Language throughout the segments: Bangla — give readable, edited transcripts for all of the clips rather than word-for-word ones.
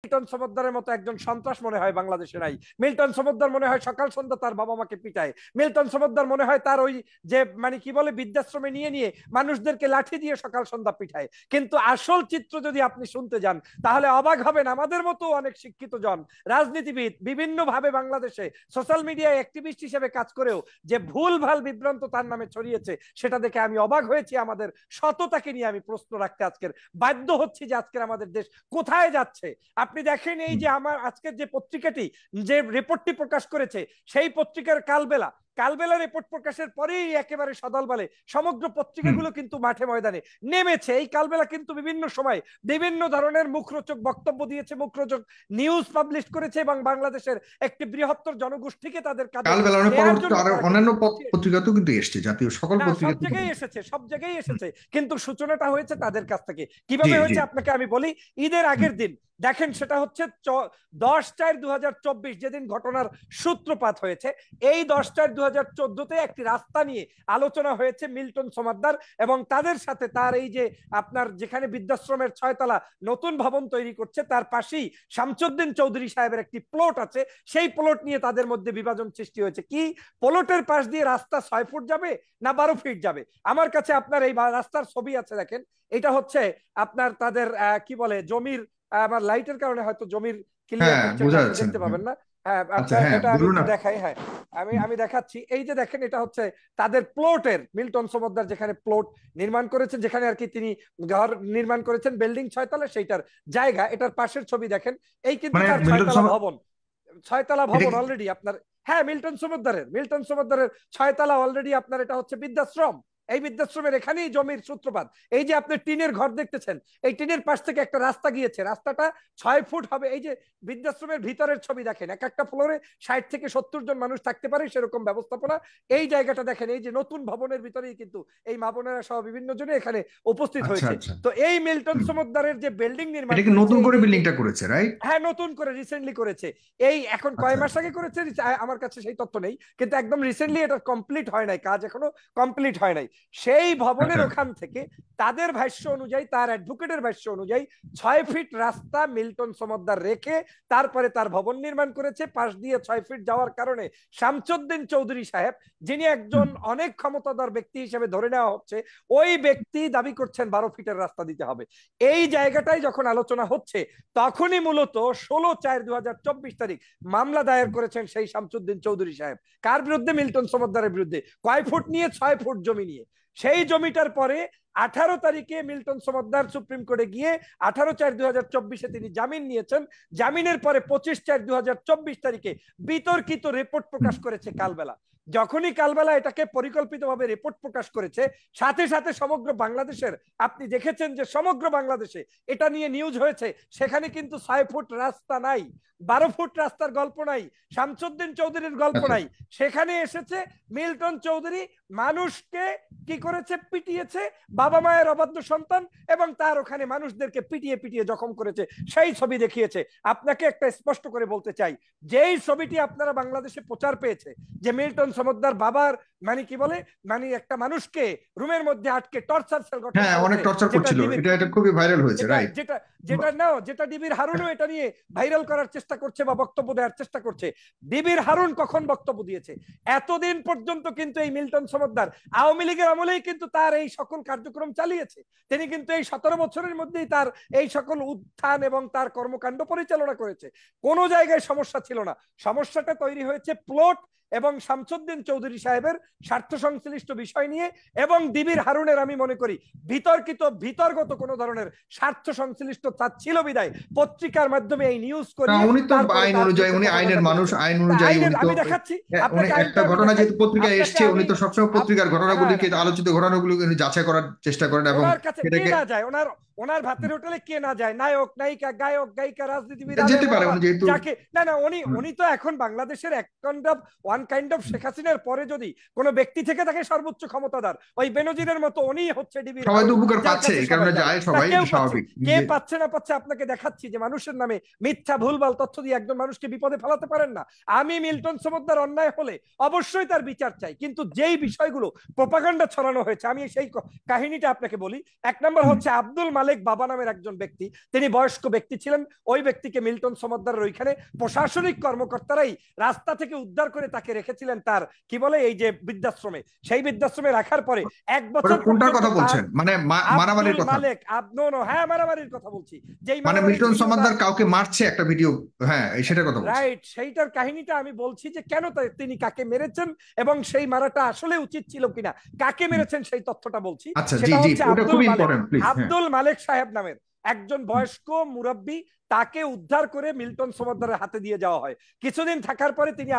মিল্টন সমদ্দারের মতো একজন সন্ত্রাস মনে হয় বাংলাদেশে নাই। মিল্টন সমদ্দার মনে হয় সকাল সন্ধ্যা তার বাবা মাকে পিটায়। মিল্টন সমদ্দার মনে হয় তার ওই যে মানে কি বলে বৃদ্ধাশ্রমে নিয়ে নিয়ে মানুষদেরকে লাঠি দিয়ে সকাল সন্ধ্যা পিটায়। কিন্তু আসল চিত্র যদি আপনি শুনতে যান তাহলে অবাক হবেন, আমাদের মতো অনেক শিক্ষিত জন রাজনীতিবিদ বিভিন্ন ভাবে বাংলাদেশে সোশ্যাল মিডিয়ায় অ্যাক্টিভিস্ট হিসেবে কাজ করেও যে ভুল ভাল বিভ্রান্ত তার নামে ছড়িয়েছে, সেটা দেখে আমি অবাক হয়েছি। আমাদের সততাকে নিয়ে আমি প্রশ্ন রাখতে আজকের বাধ্য হচ্ছি যে আজকের আমাদের দেশ কোথায় যাচ্ছে। আপনি দেখেন এই যে আমার আজকের যে পত্রিকাটি যে রিপোর্টটি প্রকাশ করেছে, সেই পত্রিকার কালবেলা কালবেলা রিপোর্ট প্রকাশের পরেই একেবারে সদল বলে সমগ্র পত্রিকাগুলো কিন্তু মাঠে ময়দানে নেমেছে। এই কালবেলা কিন্তু বিভিন্ন সময় বিভিন্ন ধরনের মুখরোচক বক্তব্য দিয়েছে, মুখরোচক নিউজ পাবলিশ করেছে এবং বাংলাদেশের একটি বৃহত্তর জনগোষ্ঠীকে তাদের কাছে অন্যান্য পত্রিকাতেও কিন্তু এসছে, জাতীয় সকল পত্রিকা, সব জায়গায় এসেছে, সব জায়গায় এসেছে, কিন্তু সূচনাটা হয়েছে তাদের কাছ থেকে। কিভাবে হয়েছে আপনাকে আমি বলি। ঈদের আগের দিন দেখেন, সেটা হচ্ছে 10/4/2024 যেদিন ঘটনার সূত্রপাত হয়েছে, এই 10/4/2014 একটি রাস্তা নিয়ে আলোচনা হয়েছে মিল্টন সমাদ্দার এবং তাদের সাথে তার এই যে আপনার যেখানে বৃদ্ধাশ্রমের 6 তলা নতুন ভবন তৈরি করছে তার পাশেই শামসুদ্দিন চৌধুরী সাহেবের একটি প্লট আছে, সেই প্লট নিয়ে তাদের মধ্যে বিভাজন সৃষ্টি হয়েছে। কি প্লটের পাশ দিয়ে রাস্তা 6 ফুট যাবে না 12 ফিট যাবে? আমার কাছে আপনার এই রাস্তার ছবি আছে, দেখেন। এটা হচ্ছে আপনার তাদের কি বলে জমির, আমার লাইটের কারণে হয়তো জমির ক্লিয়ার পিকচারটা আপনি দেখতে পাবেন না। হ্যাঁ, আপনার এটা আমি একটু দেখাই। হ্যাঁ, আমি দেখাচ্ছি। এই যে দেখেন, এটা হচ্ছে তাদের প্লটের, মিল্টন সমদ্দার যেখানে প্লট নির্মাণ করেছেন, যেখানে আর কি তিনি ঘর নির্মাণ করেছেন বিল্ডিং 6 তলা, সেইটার জায়গা, এটার পাশের ছবি দেখেন। এই কিন্তু তার 6 তলা ভবন, 6 তলা ভবন অলরেডি আপনার। হ্যাঁ, মিল্টন সমদ্দারের 6 তলা অলরেডি আপনার। এটা হচ্ছে বৃদ্ধাশ্রম। এই বৃদ্ধাশ্রমের এখানেই জমির সূত্রপাত। এই যে আপনি টিনের ঘর দেখতেছেন, এই টিনের পাশ থেকে একটা রাস্তা গিয়েছে, রাস্তাটা 6 ফুট হবে। এই যে বৃদ্ধাশ্রমের ভিতরের ছবি দেখেন, এক একটা ফ্লোরে 60 থেকে 70 জন মানুষ থাকতে পারে, সেরকম ব্যবস্থাপনা। এই জায়গাটা দেখেন, এই যে নতুন ভবনের ভিতরেই কিন্তু এই মা বোনেরা সহ বিভিন্ন জনে এখানে উপস্থিত হয়েছে। তো এই মিল্টন সমদ্দারের যে বিল্ডিং নির্মাণ নতুন করে বিল্ডিংটা করেছে, রাইট? হ্যাঁ, নতুন করে রিসেন্টলি করেছে। এই এখন কয় মাস আগে করেছে আমার কাছে সেই তথ্য নেই, কিন্তু একদম রিসেন্টলি এটা কমপ্লিট হয় নাই, কাজ এখনো কমপ্লিট হয় নাই। সেই ভবনের ওখান থেকে তাদের ভাষ্য অনুযায়ী, তার অ্যাডভোকেটের ভাষ্য অনুযায়ী 6 ফিট রাস্তা মিল্টন সমদ্দার রেখে তারপরে তার ভবন নির্মাণ করেছে। পাশ দিয়ে 6 ফিট যাওয়ার কারণে শামসুদ্দিন চৌধুরী সাহেব, যিনি একজন অনেক ক্ষমতাধর ব্যক্তি হিসেবে ধরে নেওয়া হচ্ছে, ওই ব্যক্তি দাবি করছেন 12 ফিটের রাস্তা দিতে হবে। এই জায়গাটাই যখন আলোচনা হচ্ছে, তখনই মূলত 16/4/2024 মামলা দায়ের করেছেন সেই শামসুদ্দিন চৌধুরী সাহেব। কার বিরুদ্ধে? মিল্টন সমদ্দারের বিরুদ্ধে। কয় ফুট নিয়ে? 6 ফুট জমি নিয়ে। সেই জমিটার পরে 18 তারিখে মিল্টন সমদ্দার সুপ্রিম কোর্টে গিয়ে 18/4/2024 তিনি জামিন নিয়েছেন। জামিনের পরে 25/4/2024 তারিখে বিতর্কিত রিপোর্ট প্রকাশ করেছে কালবেলা। যখনই কালবেলা এটাকে পরিকল্পিতভাবে রিপোর্ট প্রকাশ করেছে, সাথে সাথে সমগ্র বাংলাদেশের, আপনি দেখেছেন যে সমগ্র বাংলাদেশে এটা নিয়ে নিউজ হয়েছে। সেখানে কিন্তু 6 ফুট রাস্তা নাই, 12 ফুট রাস্তার গল্প নাই, শামসুদ্দিন চৌধুরীর গল্প নাই। সেখানে এসেছে মিল্টন চৌধুরী মানুষকে কি করেছে? পিটিয়েছে, বাবা মায়ের অবাধ্য সন্তান, এবং তার ওখানে মানুষদেরকে পিটিয়ে পিটিয়ে জখম করেছে, সেই ছবি দেখিয়েছে। আপনাকে একটা স্পষ্ট করে বলতে চাই, যেই ছবিটি আপনারা বাংলাদেশে প্রচার পেয়েছে যে মিল্টন সমদ্দার বাবার মানে কি বলে মানে একটা মানুষকে রুমের মধ্যে আটকে টর্চার সেল গঠন হ্যাঁ, অনেক টর্চার করছিল, এটা খুবই ভাইরাল হয়েছে, রাইট? যেটা যেটা নাও যেটা ডিবির হারুনও এটা নিয়ে ভাইরাল করার চেষ্টা করছে বা বক্তব্য দেওয়ার চেষ্টা করছে। ডিবির হারুন কখন বক্তব্য দিয়েছে? এতদিন পর্যন্ত কিন্তু এই মিল্টন সমদ্দার আওয়ামী লীগের আমলেই কিন্তু তার এই সকল কার্যক্রম চালিয়েছে। তিনি কিন্তু এই 17 বছরের মধ্যেই তার এই সকল উত্থান এবং তার কর্মকাণ্ড পরিচালনা করেছে। কোনো জায়গায় সমস্যা ছিল না। সমস্যাটা তৈরি হয়েছে প্লট এবং শামসুদ্দিন চৌধুরী সাহেবের স্বার্থ সংশ্লিষ্ট বিষয় নিয়ে, এবং ডিবির হারুনের আমি মনে করি বিতর্গত কোন ধরনের স্বার্থ সংশ্লিষ্ট ছিল বিদায় পত্রিকার মাধ্যমে এই নিউজ করে। উনি তো আইন অনুযায়ী, উনি আইনের মানুষ, আইন অনুযায়ী আমি দেখাচ্ছি আপনাকে একটা ঘটনা যেহেতু পত্রিকায় এসছে, উনি তো সবসময় পত্রিকার ঘটনাগুলিকে, আলোচিত ঘটনাগুলোকে উনি যাচাই করার চেষ্টা করেন। এবং ওনার কাছে কে না যায়, ওনার ভাতের হোটেলে কে না যায়? নায়ক নায়িকা, গায়ক গায়িকা, রাজনীতিবিদ, যেতে পারে উনি যেহেতু না উনি তো এখন বাংলাদেশের ওয়ান কাইন্ড অফ শেখ হাসিনার পরে যদি কোনো ব্যক্তি থেকে থাকে সর্বোচ্চ ক্ষমতাধর, ওই বেনজিরের মতো উনি হচ্ছে ডিবির। সবাই তো উপকার পাচ্ছে, এই কারণে যায় সবাই, স্বাভাবিক। কে পাচ্ছে না পাচ্ছে আপনাকে দেখাচ্ছি যে মানুষের নামে মিথ্যা ভুলভাল তথ্য দিয়ে একজন মানুষকে বিপদে ফেলাতে পারেন না। আমি মিল্টন সমদ্দার অন্যায় হলে অবশ্যই তার বিচার চাই, কিন্তু যেই বিষয়গুলো প্রোপাগান্ডা ছড়ানো হয়েছে, আমি সেই কাহিনীটা আপনাকে বলি। এক নম্বর হচ্ছে আব্দুল মালিক মালেক বাবা নামের একজন ব্যক্তি, তিনি বয়স্ক ব্যক্তি ছিলেন। ওই ব্যক্তিকে মিল্টন সমদ্দারের ওইখানে প্রশাসনিক কর্মকর্তারাই রাস্তা থেকে উদ্ধার করে তাকে রেখেছিলেন তার কি বলে এই যে বৃদ্ধাশ্রমে। সেই বৃদ্ধাশ্রমে রাখার পরে 1 বছর কোনটার কথা বলছেন? মানে মারামারির কথা? মালেক হ্যাঁ মারামারির কথা বলছি। যেই মানে মিল্টন সমাদ্দার কাউকে মারছে একটা ভিডিও, হ্যাঁ সেটার কথা বলছি। রাইট, সেইটার কাহিনীটা আমি বলছি যে কেন তিনি কাকে মেরেছেন এবং সেই মারাটা আসলে উচিত ছিল কিনা, কাকে মেরেছেন সেই তথ্যটা বলছি। আচ্ছা, জি সেটা জি, হচ্ছে ওটা খুব ইম্পর্টেন্ট, প্লিজ। আব্দুল মালেক সাহেব নামের একজন বয়স্ক মুরব্বী, তাকে উদ্ধার করে মিল্টন সমদ্দারের হাতে দিয়ে যাওয়া হয়। কিছুদিন থাকার পরে তিনি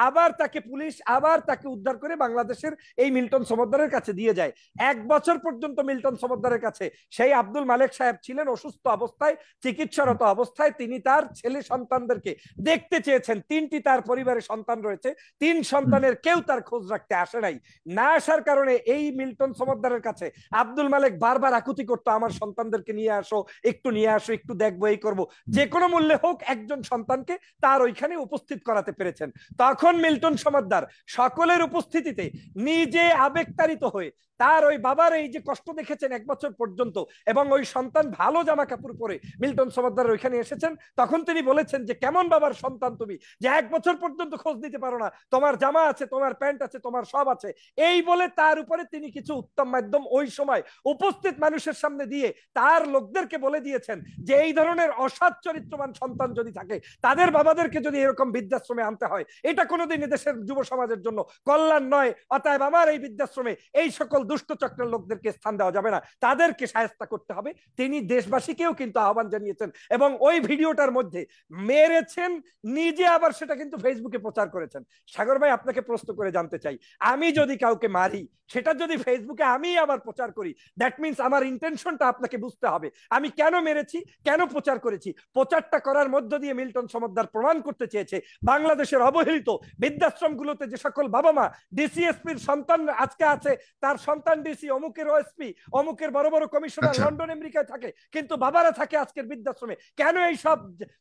আবার তাকে পুলিশ আবার তাকে উদ্ধার করে বাংলাদেশের এই মিল্টন সমদ্দারের কাছে দিয়ে যায়। 1 বছর পর্যন্ত মিল্টন সমদ্দারের কাছে সেই আব্দুল মালেক সাহেব ছিলেন অসুস্থ অবস্থায়, চিকিৎসারত অবস্থায়। তিনি তার ছেলে সন্তানদেরকে দেখতে চেয়েছেন। 3টি তার পরিবারে সন্তান রয়েছে, 3 সন্তানের কেউ তার খোঁজ রাখতে আসে নাই। না আসার কারণে এই মিল্টন সমদ্দারের কাছে আব্দুল মালেক বারবার আকুতি করতো, আমার সন্তানদেরকে নিয়ে আসো, একটু নিয়ে আসো, একটু দেখবো, এই করবো, যে কোনো মূল্যে হোক একজন সন্তানকে তার ওইখানে উপস্থিত করাতে পেরেছেন। তখন মিল্টন সমদ্দার সকলের উপস্থিতিতে নিজে আবেগতাড়িত হয়ে তার ওই বাবার এই যে কষ্ট দেখেছেন 1 বছর পর্যন্ত, এবং ওই সন্তান ভালো জামা কাপড় পরে মিল্টন সমদ্দার ওইখানে এসেছেন, তখন তিনি বলেছেন যে কেমন বাবার সন্তান তুমি, যে 1 বছর পর্যন্ত খোঁজ নিতে পারো না, তোমার জামা আছে, তোমার প্যান্ট আছে, তোমার সব আছে। এই বলে তার উপরে তিনি কিছু উত্তম মাধ্যম ওই সময় উপস্থিত মানুষের সামনে দিয়ে তার লোকদেরকে বলে দিয়েছেন যে এই ধরনের অসৎ চরিত্রবান সন্তান যদি থাকে, তাদের বাবাদেরকে যদি এরকম বৃদ্ধাশ্রমে আনতে হয়, এটা কোনোদিন দেশের যুব সমাজের জন্য কল্যাণ নয়। অতএব আমার এই বৃদ্ধাশ্রমে এই সকল দুষ্ট চক্রের লোকদেরকে স্থান দেওয়া যাবে না, তাদেরকে শায়েস্তা করতে হবে। তিনি দেশবাসীকেও কিন্তু আহ্বান জানিয়েছেন এবং ওই ভিডিওটার মধ্যে মেরেছেন নিজে, আবার সেটা কিন্তু ফেসবুকে প্রচার করেছেন। সাগর ভাই, আপনাকে প্রশ্ন করে জানতে চাই, আমি যদি কাউকে মারি, সেটা যদি ফেসবুকে আমি আবার প্রচার করি, দ্যাট মিনস আমার ইন্টেনশনটা আপনাকে বুঝতে হবে। আমি কেন মেরেছি, কেন প্রচার করেছি। প্রচারটা করার মধ্য দিয়ে মিল্টন সমদ্দার প্রমাণ করতে চেয়েছে বাংলাদেশের অবহেলিত বৃদ্ধাশ্রমগুলোতে যে সকল বাবা মা ডিসিএসপির সন্তান আজকে আছে, তার সন্তান ডিসি, অমুকের ওএসপি, অমুকের বড় বড় কমিশনার লন্ডন আমেরিকায় থাকে, কিন্তু বাবারা থাকে আজকের বৃদ্ধাশ্রমে। কেন এই সব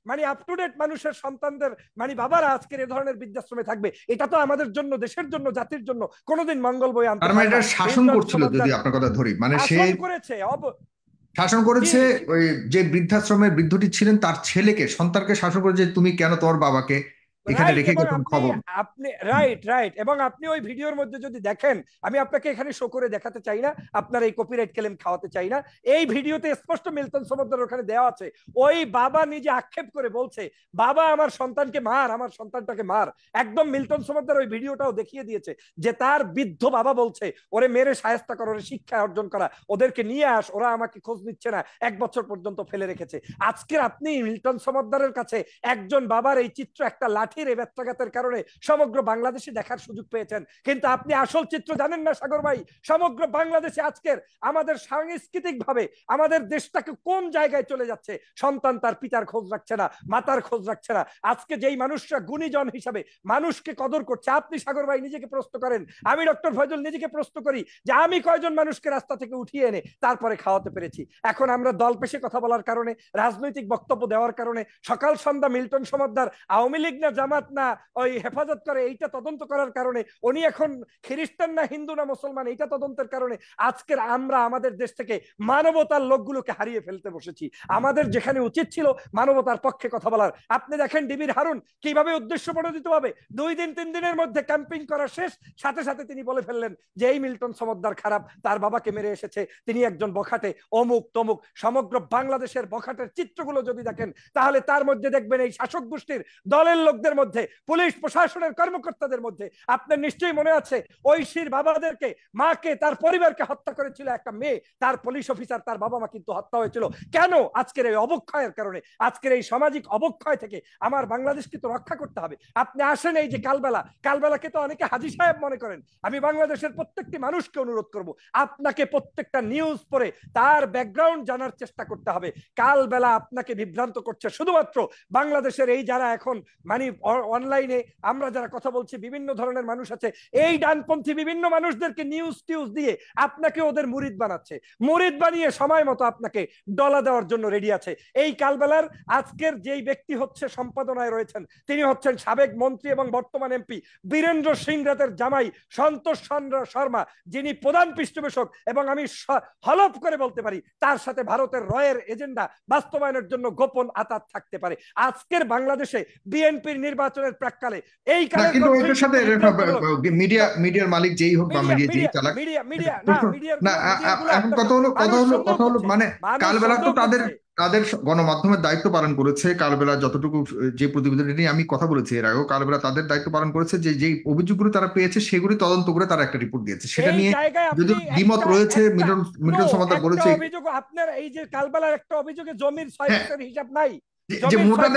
মানে আপ টু ডেট মানুষের সন্তানদের মানে বাবারা আজকের এই ধরনের বৃদ্ধাশ্রমে থাকবে? এটা তো আমাদের জন্য, দেশের জন্য, জাতির জন্য কোনোদিন মঙ্গল বয়ে আনতে পারে না। শাসন করছিল, যদি আপনার কথা ধরি, মানে সে শাসন করেছে। ওই যে বৃদ্ধাশ্রমের বৃদ্ধটি ছিলেন, তার ছেলেকে, সন্তানকে শাসন করেছে, তুমি কেন তোমার বাবাকে এখানে রেখে গেছেন খবর। আপনি রাইট, এবং আপনি ওই ভিডিওর মধ্যে যদি দেখেন, আমি আপনাকে এখানে শো করে দেখাতে চাই না, আপনার এই কপিরাইট ক্লেম খাওয়াতে চাই না। এই ভিডিওতে স্পষ্ট মিল্টন সমদ্দার ওখানে দেওয়া আছে, ওই বাবা নিজে আক্ষেপ করে বলছে, বাবা আমার সন্তানকে মার, আমার সন্তানটাকে মার। একদম মিল্টন সমদ্দার ওই ভিডিওটাও দেখিয়ে দিয়েছে যে তার বৃদ্ধ বাবা বলছে, ওরে মেরে শায়েস্তা কর, ওরে শিক্ষা অর্জন করা, ওদেরকে নিয়ে আস, ওরা আমাকে খোঁজ নিচ্ছে না, 1 বছর পর্যন্ত ফেলে রেখেছে। আজকে আপনি মিল্টন সমদ্দারের কাছে একজন বাবার এই চিত্র একটা লাঠি ব্যত্যাঘাতের কারণে সমগ্র বাংলাদেশে দেখার সুযোগ পেয়েছেন, কিন্তু আপনি আসল চিত্র জানেন না সাগর ভাই। সমগ্র বাংলাদেশে আজকের আমাদের সাংস্কৃতিক ভাবে আমাদের দেশটাকে কোন জায়গায় চলে যাচ্ছে। সন্তান তার পিতার খোঁজ রাখছে না, মাতার খোঁজ রাখছে না। আজকে যেই মানুষরা গুণীজন হিসাবে মানুষকে কদর করছে, আপনি সাগর ভাই নিজেকে প্রশ্ন করেন, আমি ডক্টর ফয়জুল নিজেকে প্রশ্ন করি যে আমি কয়জন মানুষকে রাস্তা থেকে উঠিয়ে এনে তারপরে খাওয়াতে পেরেছি। এখন আমরা দল পেশে কথা বলার কারণে, রাজনৈতিক বক্তব্য দেওয়ার কারণে, সকাল সন্ধ্যা মিল্টন সমদ্দার আওয়ামী লীগ না জামাত না ওই হেফাজত করে এইটা তদন্ত করার কারণে, উনি এখন খ্রিস্টান না হিন্দু না মুসলমান এইটা তদন্তের কারণে আজকের আমরা আমাদের দেশ থেকে মানবতার লোকগুলোকে হারিয়ে ফেলতে বসেছি। আমাদের যেখানে উচিত ছিল মানবতার পক্ষে কথা বলার, আপনি দেখেন ডিবির হারুন কিভাবে উদ্দেশ্যপ্রণোদিত ভাবে 2 দিন 3 দিনের মধ্যে ক্যাম্পেইন করা শেষ, সাথে সাথে তিনি বলে ফেললেন যে এই মিল্টন সমদ্দার খারাপ, তার বাবাকে মেরে এসেছে, তিনি একজন বখাটে, অমুক তমুক। সমগ্র বাংলাদেশের বখাটের চিত্রগুলো যদি দেখেন, তাহলে তার মধ্যে দেখবেন এই শাসক গোষ্ঠীর দলের লোকদের মধ্যে, পুলিশ প্রশাসনের কর্মকর্তাদের মধ্যে। আপনার নিশ্চয়ই মনে আছে ঐশীর বাবাদেরকে, মাকে, তার পরিবারকে হত্যা করেছিল একটা মেয়ে, তার পুলিশ অফিসার, তার বাবা মা কিন্তু হত্যা হয়েছিল। কেন? আজকের এই অবক্ষয়ের কারণে। আজকের এই সামাজিক অবক্ষয় থেকে আমার বাংলাদেশকে তো রক্ষা করতে হবে। আপনি আসেন এই যে কালবেলাকে তো অনেকে হাজী সাহেব মনে করেন। আমি বাংলাদেশের প্রত্যেকটি মানুষকে অনুরোধ করব, আপনাকে প্রত্যেকটা নিউজ পড়ে তার ব্যাকগ্রাউন্ড জানার চেষ্টা করতে হবে। কালবেলা আপনাকে বিভ্রান্ত করছে শুধুমাত্র বাংলাদেশের এই যারা এখন মানে অনলাইনে আমরা যারা কথা বলছি, বিভিন্ন ধরনের মানুষ আছে, এই ডানপন্থী বিভিন্ন মানুষদেরকে নিউজ টিউজ দিয়ে আপনাকে ওদের মুরিদ বানাচ্ছে, মুরিদ বানিয়ে সময় মতো আপনাকে ডলা দেওয়ার জন্য রেডি আছে। এই কালবেলার আজকের যেই ব্যক্তি হচ্ছে সম্পাদনায় রয়েছেন, তিনি হচ্ছেন সাবেক মন্ত্রী এবং বর্তমান এমপি বীরেন্দ্র সিং রাতের জামাই সন্তোষ চন্দ্র শর্মা, যিনি প্রধান পৃষ্ঠপোষক, এবং আমি হলফ করে বলতে পারি তার সাথে ভারতের রয়ের এজেন্ডা বাস্তবায়নের জন্য গোপন আতাত থাকতে পারে। আজকের বাংলাদেশে বিএনপির নির্বাচনের প্রাক্কালে এই কিন্তু এটার সাথে মিডিয়ার মালিক যেই হোক বা মিডিয়া যেই চালাক, না এখন কথা হলো মানে কালবেলা তো তাদের গণমাধ্যমের দায়িত্ব পালন করেছে। কালবেলা যতটুকু যে প্রতিবেদন নিয়ে আমি কথা বলেছি এর আগেও, কালবেলা তাদের দায়িত্ব পালন করেছে যে যেই অভিযোগগুলো তারা পেয়েছে সেগুলি তদন্ত করে তারা একটা রিপোর্ট দিয়েছে। সেটা নিয়ে যদি দ্বিমত রয়েছে, মিল্টন সমাদ্দার বলেছে অভিযোগ আপনার এই যে কালবেলার একটা অভিযোগে জমির 6% হিসাব নাই, যে মোটা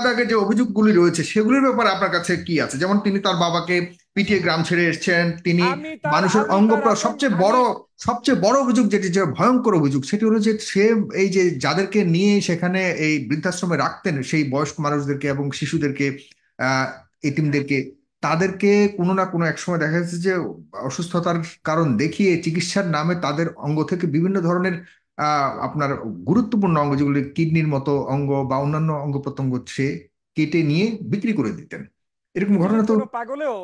দাগে যে অভিযোগগুলি রয়েছে সেগুলির ব্যাপারে আপনার কাছে কি আছে? যেমন তিনি তার বাবাকে পিটিয়ে গ্রাম ছেড়ে এসেছেন, তিনি মানুষের অঙ্গ, সবচেয়ে বড় অভিযোগ যেটি, যে ভয়ঙ্কর অভিযোগ, সেটি হলো যে সে এই যে যাদেরকে নিয়ে সেখানে এই বৃদ্ধাশ্রমে রাখতেন, সেই বয়স্ক মানুষদেরকে এবং শিশুদেরকে, এতিমদেরকে, তাদেরকে কোনো না কোনো এক সময় দেখা যাচ্ছে যে অসুস্থতার কারণ দেখিয়ে চিকিৎসার নামে তাদের অঙ্গ থেকে বিভিন্ন ধরনের আপনার গুরুত্বপূর্ণ অঙ্গ, যেগুলি কিডনির মতো অঙ্গ বা অন্যান্য অঙ্গ প্রত্যঙ্গ, সে কেটে নিয়ে বিক্রি করে দিতেন। এরকম ঘটনা তো পাগলেও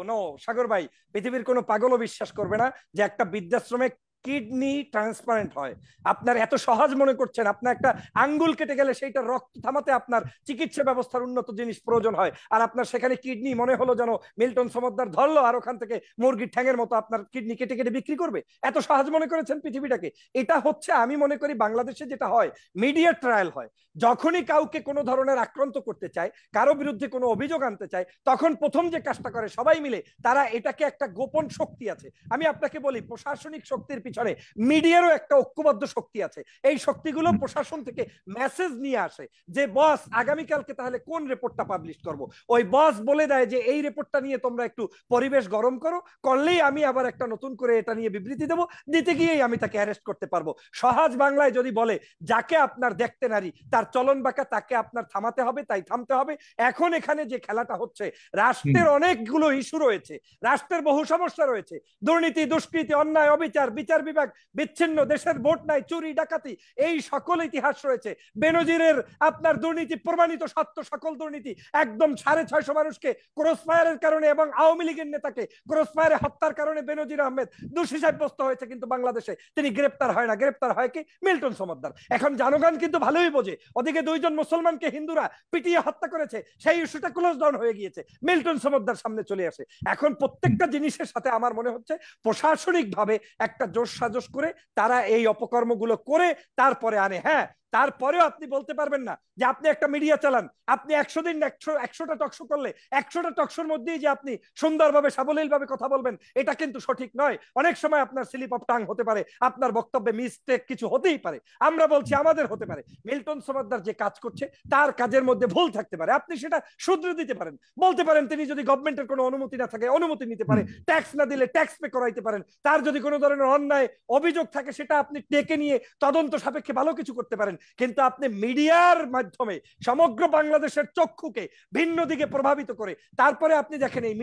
সাগর ভাই, পৃথিবীর কোনো পাগলও বিশ্বাস করবে না যে একটা বৃদ্ধাশ্রমে কিডনি ট্রান্সপ্লান্ট হয়। আপনার এত সহজ মনে করছেন, আপনার একটা আঙ্গুল কেটে গেলে সেইটা রক্ত থামাতে আপনার চিকিৎসা ব্যবস্থার উন্নত জিনিস প্রয়োজন হয়, আর আপনার সেখানে কিডনি মনে হলো যেন মিল্টন সমাদ্দার ধরলো আর ওখান থেকে মুরগির ঠ্যাঙের মতো আপনার কিডনি কেটে কেটে বিক্রি করবে। এত সহজ মনে করেছেন পৃথিবীটাকে? এটা হচ্ছে, আমি মনে করি বাংলাদেশে যেটা হয়, মিডিয়া ট্রায়াল হয়। যখনই কাউকে কোনো ধরনের আক্রান্ত করতে চায়, কারো বিরুদ্ধে কোনো অভিযোগ আনতে চায়, তখন প্রথম যে কাজটা করে সবাই মিলে, তারা এটাকে একটা গোপন শক্তি আছে, আমি আপনাকে বলি প্রশাসনিক শক্তির পিছনে মিডিয়ারও একটা ঐক্যবদ্ধ শক্তি আছে। এই শক্তিগুলো প্রশাসন থেকে মেসেজ নিয়ে আসে যে বস আগামীকালকে তাহলে কোন রিপোর্টটা পাবলিশ করব, ওই বস বলে দেয় যে এই রিপোর্টটা নিয়ে তোমরা একটু পরিবেশ গরম করলেই আমি আবার একটা নতুন করে এটা নিয়ে বিবৃতি দেবো, দিতে গিয়েই আমি তাকে অ্যারেস্ট করতে পারবো। সহজ বাংলায় যদি বলে, যাকে আপনার দেখতে নারী তার চলন বাঁকা, তাকে আপনার থামাতে হবে, তাই থামতে হবে। এখন এখানে যে খেলাটা হচ্ছে, রাষ্ট্রের অনেকগুলো ইস্যু রয়েছে, রাষ্ট্রের বহু সমস্যা রয়েছে, দুর্নীতি, দুষ্কৃতি, অন্যায়, অবিচার, বিচার বিভাগ বিচ্ছিন্ন, দেশের ভোট নাই, চুরি ডাকাতি, এই সকল ইতিহাস রয়েছে। বেনজিরের আপনার দুর্নীতি প্রমাণিত সত্য, সকল দুর্নীতি, একদম 650 মানুষকে ক্রস ফায়ারের কারণে এবং আওয়ামী লীগের নেতাকে ক্রস ফায়ারে হত্যার কারণে বেনজির আহমেদ দোষী সাব্যস্ত হয়েছে, কিন্তু বাংলাদেশে তিনি গ্রেপ্তার হয় না। গ্রেপ্তার হয় কি? মিল্টন সমাদ্দার। এখন জনগণ কিন্তু ভালোই বোঝে, ওদিকে 2 জন মুসলমানকে হিন্দুরা পিটিয়ে হত্যা করেছে, সেই ইস্যুটা ক্লোজ ডাউন হয়ে গিয়েছে, মিল্টন সমাদ্দার সামনে চলে আসে। এখন প্রত্যেকটা জিনিসের সাথে আমার মনে হচ্ছে প্রশাসনিক ভাবে একটা জোশ সাজস করে তারা এই অপকর্মগুলো করে তারপরে আনে। হ্যাঁ, তারপরেও আপনি বলতে পারবেন না যে আপনি একটা মিডিয়া চালান, আপনি 100 দিন 100টা টকশো করলে 100টা টকশোর মধ্যেই যে আপনি সুন্দরভাবে সাবলীলভাবে কথা বলবেন, এটা কিন্তু সঠিক নয়। অনেক সময় আপনার স্লিপ অফ টাং হতে পারে, আপনার বক্তব্যে মিস্টেক কিছু হতেই পারে, আমরা বলছি আমাদের হতে পারে। মিল্টন সমাদ্দার যে কাজ করছে তার কাজের মধ্যে ভুল থাকতে পারে, আপনি সেটা শুধরে দিতে পারেন, বলতে পারেন তিনি যদি গভর্নমেন্টের কোনো অনুমতি না থাকে অনুমতি নিতে পারে, ট্যাক্স না দিলে ট্যাক্স পে করাইতে পারেন, তার যদি কোনো ধরনের অন্যায় অভিযোগ থাকে সেটা আপনি ডেকে নিয়ে তদন্ত সাপেক্ষে ভালো কিছু করতে পারেন। কিন্তু আপনি মিডিয়ার মাধ্যমে সমগ্র বাংলাদেশের চক্ষুকে ভিন্ন দিকে প্রভাবিত করে তারপরে আপনি দেখেন এই